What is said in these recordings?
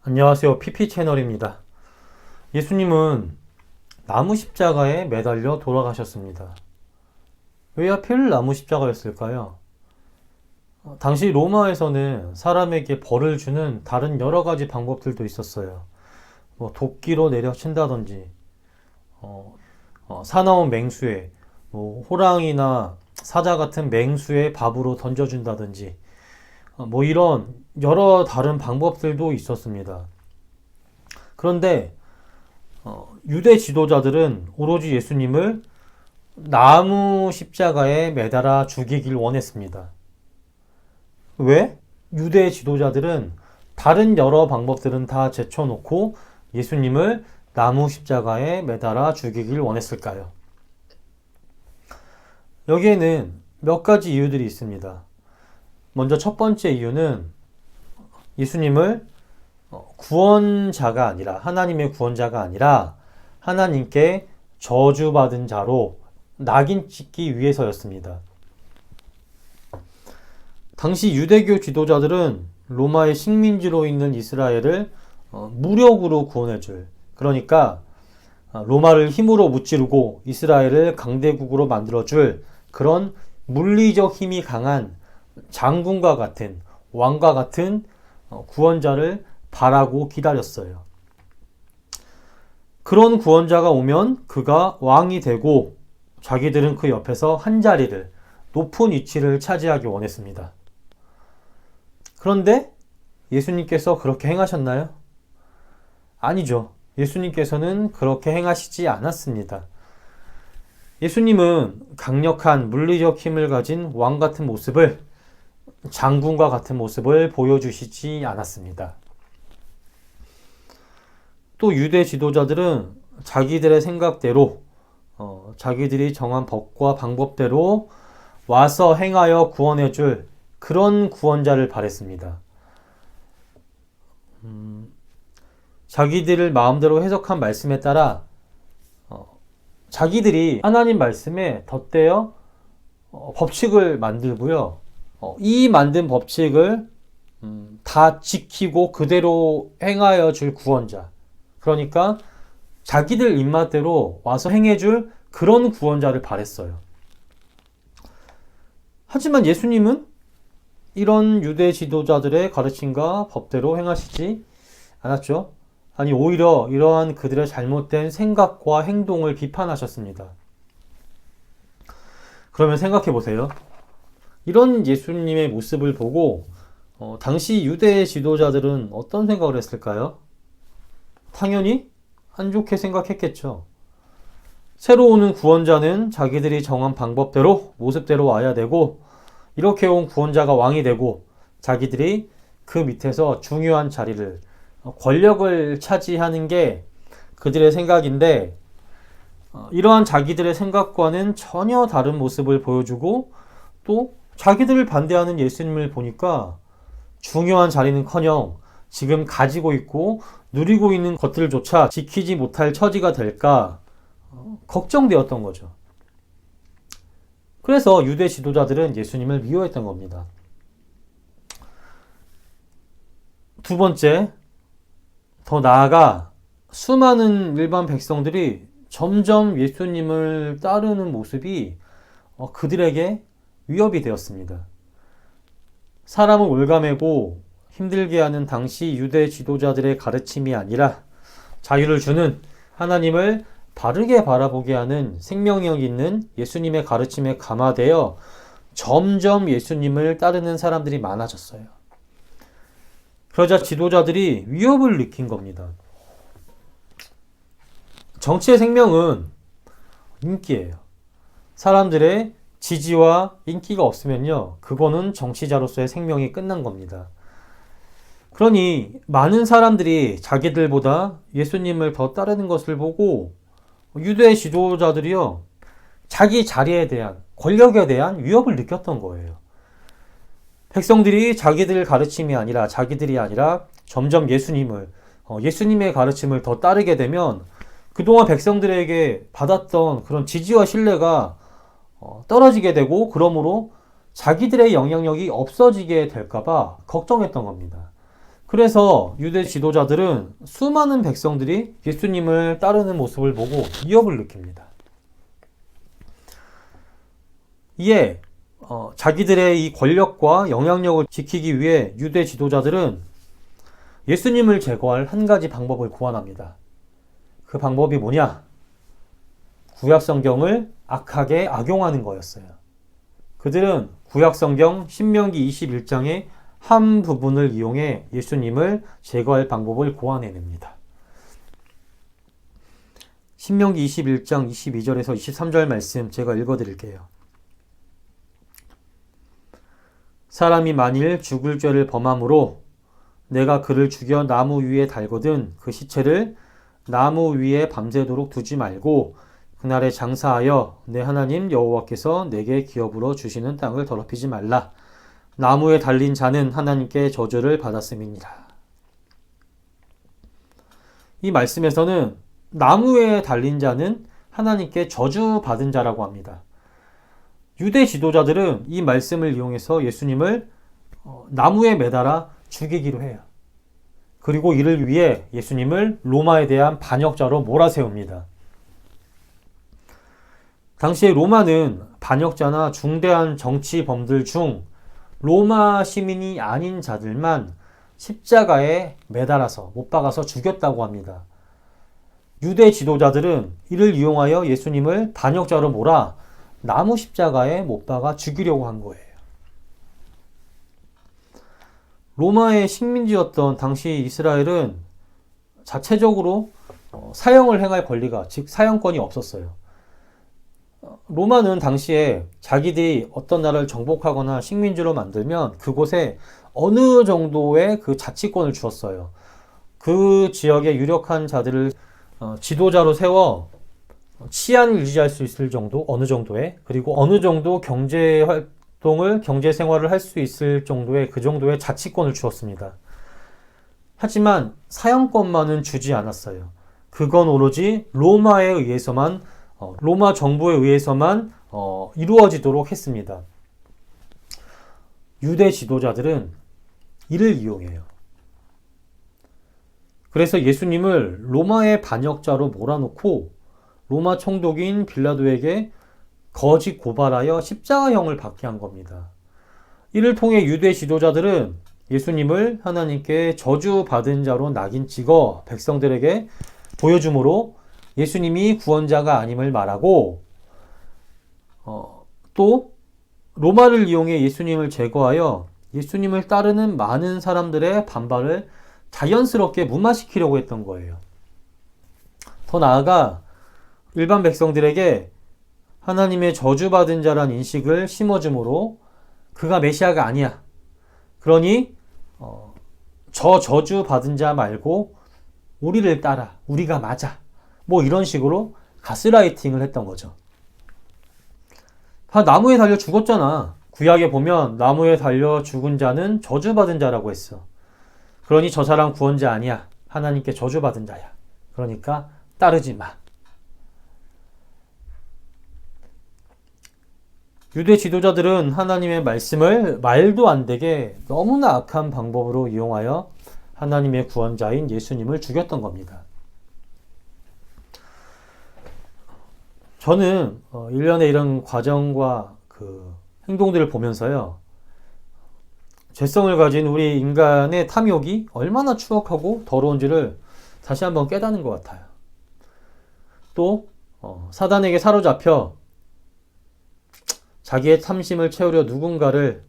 안녕하세요. PP 채널입니다. 예수님은 나무 십자가에 매달려 돌아가셨습니다. 왜 하필 나무 십자가였을까요? 당시 로마에서는 사람에게 벌을 주는 다른 여러 가지 방법들도 있었어요. 도끼로 내려친다든지, 사나운 맹수에, 호랑이나 사자 같은 맹수에 밥으로 던져준다든지, 이런 여러 다른 방법들도 있었습니다. 그런데 유대 지도자들은 오로지 예수님을 나무 십자가에 매달아 죽이길 원했습니다. 왜? 유대 지도자들은 다른 여러 방법들은 다 제쳐놓고 예수님을 나무 십자가에 매달아 죽이길 원했을까요? 여기에는 몇 가지 이유들이 있습니다. 먼저 첫 번째 이유는 예수님을 구원자가 아니라, 하나님의 구원자가 아니라 하나님께 저주받은 자로 낙인 찍기 위해서였습니다. 당시 유대교 지도자들은 로마의 식민지로 있는 이스라엘을 무력으로 구원해줄, 그러니까 로마를 힘으로 무찌르고 이스라엘을 강대국으로 만들어줄 그런 물리적 힘이 강한 장군과 같은, 왕과 같은 구원자를 바라고 기다렸어요. 그런 구원자가 오면 그가 왕이 되고 자기들은 그 옆에서 한 자리를, 높은 위치를 차지하기 원했습니다. 그런데 예수님께서 그렇게 행하셨나요? 아니죠. 예수님께서는 그렇게 행하시지 않았습니다. 예수님은 강력한 물리적 힘을 가진 왕 같은 모습을, 장군과 같은 모습을 보여주시지 않았습니다. 또 유대 지도자들은 자기들의 생각대로, 자기들이 정한 법과 방법대로 와서 행하여 구원해줄 그런 구원자를 바랬습니다. 자기들을 마음대로 해석한 말씀에 따라 자기들이 하나님 말씀에 덧대어 법칙을 만들고요. 이 만든 법칙을 다 지키고 그대로 행하여 줄 구원자, 그러니까 자기들 입맛대로 와서 행해줄 그런 구원자를 바랬어요. 하지만 예수님은 이런 유대 지도자들의 가르침과 법대로 행하시지 않았죠. 아니, 오히려 이러한 그들의 잘못된 생각과 행동을 비판하셨습니다. 그러면 생각해 보세요. 이런 예수님의 모습을 보고 당시 유대 지도자들은 어떤 생각을 했을까요? 당연히 안 좋게 생각했겠죠. 새로 오는 구원자는 자기들이 정한 방법대로, 모습대로 와야 되고, 이렇게 온 구원자가 왕이 되고 자기들이 그 밑에서 중요한 자리를, 권력을 차지하는 게 그들의 생각인데, 이러한 자기들의 생각과는 전혀 다른 모습을 보여주고, 또 자기들을 반대하는 예수님을 보니까 중요한 자리는커녕 지금 가지고 있고 누리고 있는 것들조차 지키지 못할 처지가 될까 걱정되었던 거죠. 그래서 유대 지도자들은 예수님을 미워했던 겁니다. 두 번째, 더 나아가 수많은 일반 백성들이 점점 예수님을 따르는 모습이 그들에게 위협이 되었습니다. 사람을 올가매고 힘들게 하는 당시 유대 지도자들의 가르침이 아니라 자유를 주는, 하나님을 바르게 바라보게 하는 생명력 있는 예수님의 가르침에 감화되어 점점 예수님을 따르는 사람들이 많아졌어요. 그러자 지도자들이 위협을 느낀 겁니다. 정치의 생명은 인기예요. 사람들의 지지와 인기가 없으면요, 그거는 정치자로서의 생명이 끝난 겁니다. 그러니 많은 사람들이 자기들보다 예수님을 더 따르는 것을 보고 유대 지도자들이요, 자기 자리에 대한, 권력에 대한 위협을 느꼈던 거예요. 백성들이 자기들 가르침이 아니라, 자기들이 아니라 점점 예수님의 가르침을 더 따르게 되면 그동안 백성들에게 받았던 그런 지지와 신뢰가 떨어지게 되고, 그러므로 자기들의 영향력이 없어지게 될까봐 걱정했던 겁니다. 그래서 유대 지도자들은 수많은 백성들이 예수님을 따르는 모습을 보고 위협을 느낍니다. 이에 자기들의 이 권력과 영향력을 지키기 위해 유대 지도자들은 예수님을 제거할 한 가지 방법을 고안합니다. 그 방법이 뭐냐? 구약성경을 악하게 악용하는 거였어요. 그들은 구약성경 신명기 21장의 한 부분을 이용해 예수님을 제거할 방법을 고안해냅니다. 신명기 21장 22절에서 23절 말씀 제가 읽어드릴게요. 사람이 만일 죽을 죄를 범함으로 내가 그를 죽여 나무 위에 달거든 그 시체를 나무 위에 밤새도록 두지 말고 그날에 장사하여 내 하나님 여호와께서 내게 기업으로 주시는 땅을 더럽히지 말라. 나무에 달린 자는 하나님께 저주를 받았음이니라. 이 말씀에서는 나무에 달린 자는 하나님께 저주받은 자라고 합니다. 유대 지도자들은 이 말씀을 이용해서 예수님을 나무에 매달아 죽이기로 해요. 그리고 이를 위해 예수님을 로마에 대한 반역자로 몰아세웁니다. 당시에 로마는 반역자나 중대한 정치범들 중 로마 시민이 아닌 자들만 십자가에 매달아서 못 박아서 죽였다고 합니다. 유대 지도자들은 이를 이용하여 예수님을 반역자로 몰아 나무 십자가에 못 박아 죽이려고 한 거예요. 로마의 식민지였던 당시 이스라엘은 자체적으로 사형을 행할 권리가, 즉 사형권이 없었어요. 로마는 당시에 자기들이 어떤 나라를 정복하거나 식민지로 만들면 그곳에 어느 정도의 그 자치권을 주었어요. 그 지역의 유력한 자들을 지도자로 세워 치안을 유지할 수 있을 정도, 어느 정도의, 그리고 어느 정도 경제 활동을, 경제 생활을 할 수 있을 정도의 그 정도의 자치권을 주었습니다. 하지만 사형권만은 주지 않았어요. 그건 오로지 로마에 의해서만, 로마 정부에 의해서만 이루어지도록 했습니다. 유대 지도자들은 이를 이용해요. 그래서 예수님을 로마의 반역자로 몰아놓고 로마 총독인 빌라도에게 거짓 고발하여 십자가형을 받게 한 겁니다. 이를 통해 유대 지도자들은 예수님을 하나님께 저주받은 자로 낙인 찍어 백성들에게 보여주므로 예수님이 구원자가 아님을 말하고 또 로마를 이용해 예수님을 제거하여 예수님을 따르는 많은 사람들의 반발을 자연스럽게 무마시키려고 했던 거예요. 더 나아가 일반 백성들에게 하나님의 저주받은 자란 인식을 심어주므로 그가 메시아가 아니야. 그러니 저 저주받은 자 말고 우리를 따라. 우리가 맞아. 뭐 이런 식으로 가스라이팅을 했던 거죠. 나무에 달려 죽었잖아. 구약에 보면 나무에 달려 죽은 자는 저주받은 자라고 했어. 그러니 저 사람 구원자 아니야. 하나님께 저주받은 자야. 그러니까 따르지 마. 유대 지도자들은 하나님의 말씀을 말도 안 되게 너무나 악한 방법으로 이용하여 하나님의 구원자인 예수님을 죽였던 겁니다. 저는 일련의 이런 과정과 그 행동들을 보면서요, 죄성을 가진 우리 인간의 탐욕이 얼마나 추악하고 더러운지를 다시 한번 깨닫는 것 같아요. 또 사단에게 사로잡혀 자기의 탐심을 채우려 누군가를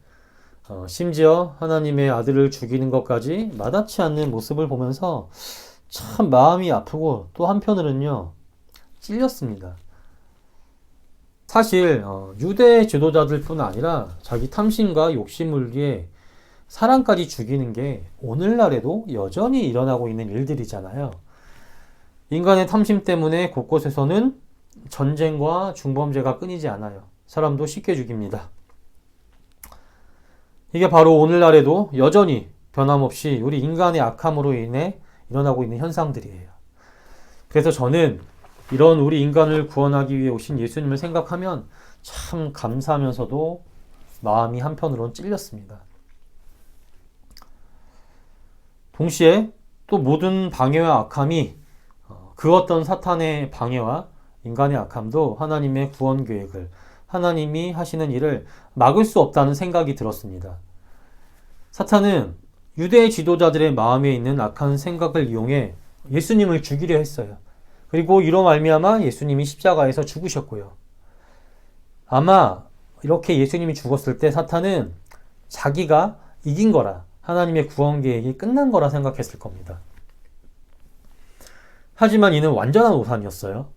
심지어 하나님의 아들을 죽이는 것까지 마다치 않는 모습을 보면서 참 마음이 아프고 또 한편으로는요 찔렸습니다. 사실 유대 지도자들뿐 아니라 자기 탐심과 욕심을 위해 사람까지 죽이는 게 오늘날에도 여전히 일어나고 있는 일들이잖아요. 인간의 탐심 때문에 곳곳에서는 전쟁과 중범죄가 끊이지 않아요. 사람도 쉽게 죽입니다. 이게 바로 오늘날에도 여전히 변함없이 우리 인간의 악함으로 인해 일어나고 있는 현상들이에요. 그래서 저는 이런 우리 인간을 구원하기 위해 오신 예수님을 생각하면 참 감사하면서도 마음이 한편으로는 찔렸습니다. 동시에 또 모든 방해와 악함이 그 어떤 사탄의 방해와 인간의 악함도 하나님의 구원 계획을, 하나님이 하시는 일을 막을 수 없다는 생각이 들었습니다. 사탄은 유대 지도자들의 마음에 있는 악한 생각을 이용해 예수님을 죽이려 했어요. 그리고 이로 말미암아 예수님이 십자가에서 죽으셨고요. 아마 이렇게 예수님이 죽었을 때 사탄은 자기가 이긴 거라, 하나님의 구원 계획이 끝난 거라 생각했을 겁니다. 하지만 이는 완전한 오산이었어요.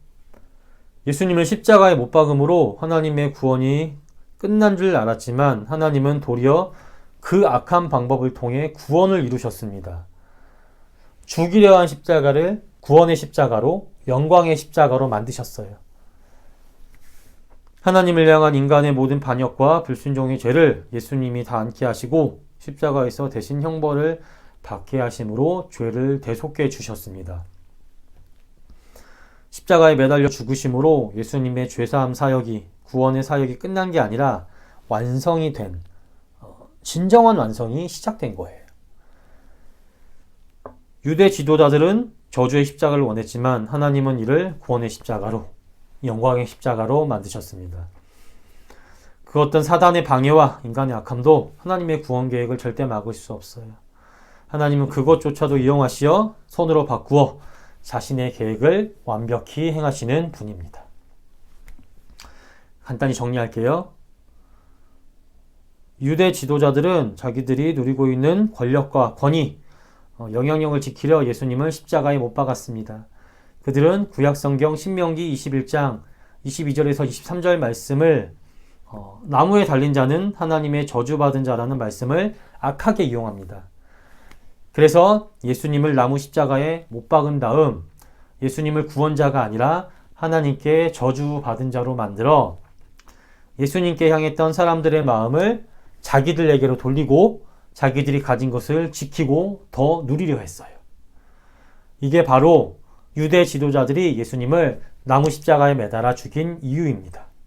예수님을 십자가에 못 박음으로 하나님의 구원이 끝난 줄 알았지만 하나님은 도리어 그 악한 방법을 통해 구원을 이루셨습니다. 죽이려 한 십자가를 구원의 십자가로, 영광의 십자가로 만드셨어요. 하나님을 향한 인간의 모든 반역과 불순종의 죄를 예수님이 다 안게 하시고 십자가에서 대신 형벌을 받게 하심으로 죄를 대속해 주셨습니다. 십자가에 매달려 죽으심으로 예수님의 죄사함 사역이, 구원의 사역이 끝난 게 아니라 완성이 된, 진정한 완성이 시작된 거예요. 유대 지도자들은 저주의 십자가를 원했지만 하나님은 이를 구원의 십자가로, 영광의 십자가로 만드셨습니다. 그 어떤 사단의 방해와 인간의 악함도 하나님의 구원 계획을 절대 막을 수 없어요. 하나님은 그것조차도 이용하시어 손으로 바꾸어 자신의 계획을 완벽히 행하시는 분입니다. 간단히 정리할게요. 유대 지도자들은 자기들이 누리고 있는 권력과 권위, 영향력을 지키려 예수님을 십자가에 못 박았습니다. 그들은 구약성경 신명기 21장 22절에서 23절 말씀을 나무에 달린 자는 하나님의 저주받은 자라는 말씀을 악하게 이용합니다. 그래서 예수님을 나무 십자가에 못 박은 다음 예수님을 구원자가 아니라 하나님께 저주받은 자로 만들어 예수님께 향했던 사람들의 마음을 자기들에게로 돌리고 자기들이 가진 것을 지키고 더 누리려 했어요. 이게 바로 유대 지도자들이 예수님을 나무 십자가에 매달아 죽인 이유입니다.